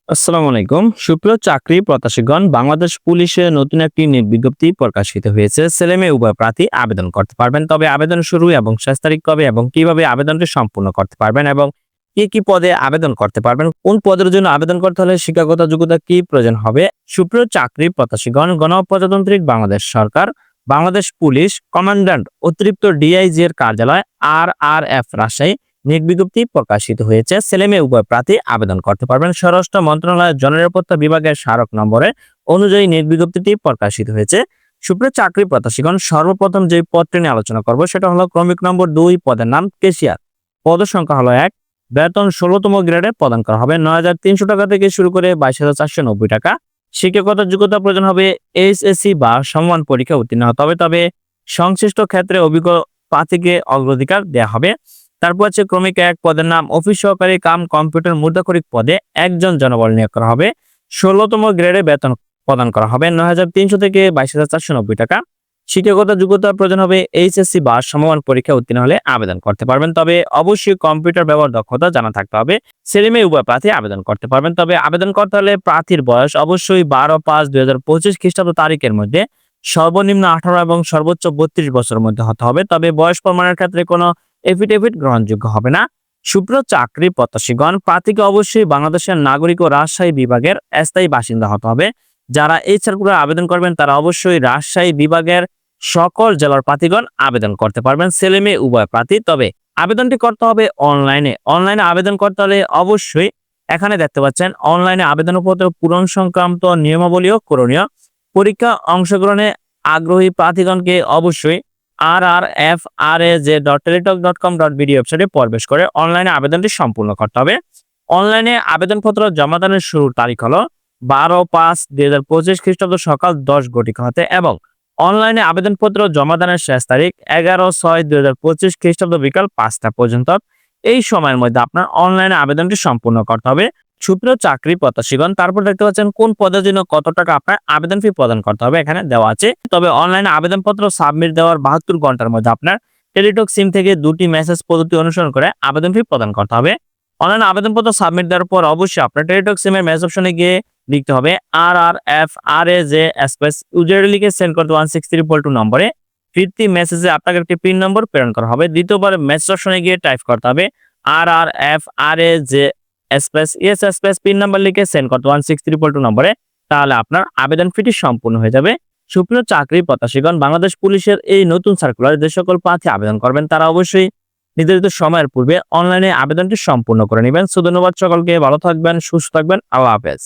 আসসালামু আলাইকুম। সুপ্রিয় চাকরি প্রত্যাশীগণ, বাংলাদেশ পুলিশে নতুন একটি নিয়োগ বিজ্ঞপ্তি প্রকাশিত হয়েছে। ছেলে-মেয়ে উভয় প্রার্থী আবেদন করতে পারবেন। তবে আবেদন শুরু এবং শেষ তারিখ কবে এবং কিভাবে আবেদনটি সম্পূর্ণ করতে পারবেন এবং কি পদে আবেদন করতে পারবেন, কোন পদের জন্য আবেদন করতে হলে শিক্ষাগত যোগ্যতা কি প্রয়োজন হবে। সুপ্রিয় চাকরি প্রত্যাশীগণ, গণপ্রজাতন্ত্রী বাংলাদেশ সরকার, বাংলাদেশ পুলিশ কমান্ড্যান্ট অতিরিক্ত ডিআইজি এর কার্যালয় RRF রাজশাহী নিয়োগ বিজ্ঞপ্তি প্রকাশিত হয়েছে। ছেলে-মেয়ে উভয় প্রার্থী আবেদন করতে পারবেন। স্বরাষ্ট্র মন্ত্রণালয়ের জননিরাপত্তা বিভাগের স্মারক নম্বরে অনুযায়ী নিয়োগ বিজ্ঞপ্তিটি প্রকাশিত হয়েছে। সুপ্রিয় চাকরি প্রত্যাশীগণ, সর্বপ্রথম যে পদটি নিয়ে আলোচনা করব সেটা হলো ক্রমিক নম্বর 2, পদের নাম ক্যাশিয়ার। পদ সংখ্যা হলো 1। বেতন 16তম গ্রেডে প্রদান করা হবে। 9,300 টাকা থেকে শুরু করে 22,490 টাকা। শিক্ষাগত যোগ্যতা প্রয়োজন হবে এইচএসসি বা সমমান পরীক্ষা উত্তীর্ণ হতে হবে। তবে সংশ্লিষ্ট ক্ষেত্রে অভিজ্ঞ প্রার্থীকে অগ্রাধিকার দেওয়া হবে। তারপর হচ্ছে ক্রমিক 1, পদের নাম অফিস সহকারী কাম কম্পিউটার মুদ্রাক্ষরিক পদে একজন জনবল নিয়োগ করা হবে। 16তম গ্রেডে বেতন প্রদান করা হবে। 9,300 থেকে 22,490 টাকা। শিক্ষাগত যোগ্যতা প্রয়োজন হবে এইচএসসি বা সমমান পরীক্ষা উত্তীর্ণ হলে আবেদন করতে পারবেন। তবে অবশ্যই কম্পিউটার ব্যবহার দক্ষতা জানা থাকতে হবে। ছেলে-মেয়ে উভয় প্রার্থী আবেদন করতে পারবেন। তবে আবেদন করতে হলে প্রার্থীর বয়স অবশ্যই 12/5/2025 খ্রিস্টাব্দ তারিখের মধ্যে সর্বনিম্ন 18 এবং সর্বোচ্চ 32 বছরের মধ্যে হতে হবে। তবে বয়স প্রমাণের ক্ষেত্রে কোনো এফিডেভিট গ্রহণযোগ্য হবে না। সুপ্রিয় চাকরি প্রত্যাশীগণ, প্রার্থীকে অবশ্যই বাংলাদেশের নাগরিক ও রাজশাহী বিভাগের স্থায়ী বাসিন্দা হতে হবে। যারা এই সার্কুলারে আবেদন করবেন তারা অবশ্যই রাজশাহী বিভাগের সকল জেলার প্রার্থীগণ আবেদন করতে পারবেন, ছেলে মেয়ে উভয় প্রার্থী। তবে আবেদনটি করতে হবে অনলাইনে আবেদন করতে হলে অবশ্যই এখানে দেখতে পাচ্ছেন অনলাইনে আবেদনপত্র পূরণ সংক্রান্ত নিয়মাবলী ও করণীয়। পরীক্ষা অংশগ্রহণে আগ্রহী প্রার্থীগণকে অবশ্যই rrfraz.teletalk.com.bd ওয়েবসাইটে প্রবেশ করে অনলাইনে আবেদনটি সম্পূর্ণ করতে হবে। অনলাইনে আবেদনপত্র জমাদানের শুরুর তারিখ হলো 12/5/2025 খ্রিস্টাব্দ সকাল 10 ঘটিকা হতে এবং অনলাইনে আবেদনপত্র জমাদানের শেষ তারিখ 11/6/2025 খ্রিস্টাব্দ বিকাল 5টা পর্যন্ত। এই সময়ের মধ্যে আপনার অনলাইনে আবেদনটি সম্পূর্ণ করতে হবে। সুপ্রিয় চাকরি প্রত্যাশীগণ, তারপর দেখতে পাচ্ছেন কোন পদের জন্য কত টাকা আপনার আবেদন ফি প্রদান করতে হবে এখানে দেওয়া আছে। তবে অনলাইনে আবেদনপত্র সাবমিট দেওয়ার 72 ঘন্টার মধ্যে আপনার টেলিটক সিম থেকে 2টি মেসেজ পদ্ধতি অনুসরণ করে আবেদন ফি প্রদান করতে হবে। অনলাইনে আবেদনপত্র সাবমিট দেওয়ার পর অবশ্যই আপনার টেলিটক সিমের মেসেজ অপশনে গিয়ে লিখতে হবে RRFRAJ স্পেস ইউজার লিখে সেন্ড করতে 16342 নম্বরে। ফিরতি মেসেজে আপনাকে একটি পিন নম্বর প্রেরণ করা হবে। দ্বিতীয়বার মেসেজ অপশনে গিয়ে টাইপ করতে হবে RRFRAJ space space pin number লিখে সেন্ড করতে 16342 নম্বরে। তাহলে আপনার আবেদন ফিটি সম্পূর্ণ হয়ে যাবে। সুপ্রিয় চাকরি প্রত্যাশীগণ, বাংলাদেশ পুলিশের এই নতুন সার্কুলারে যে সকল প্রার্থী আবেদন করবেন তারা অবশ্যই নির্ধারিত সময়ের পূর্বে অনলাইনে আবেদনটি সম্পূর্ণ করে নেবেন। ধন্যবাদ সকলকে, ভালো থাকবেন, সুস্থ থাকবেন। আল্লাহ হাফেজ।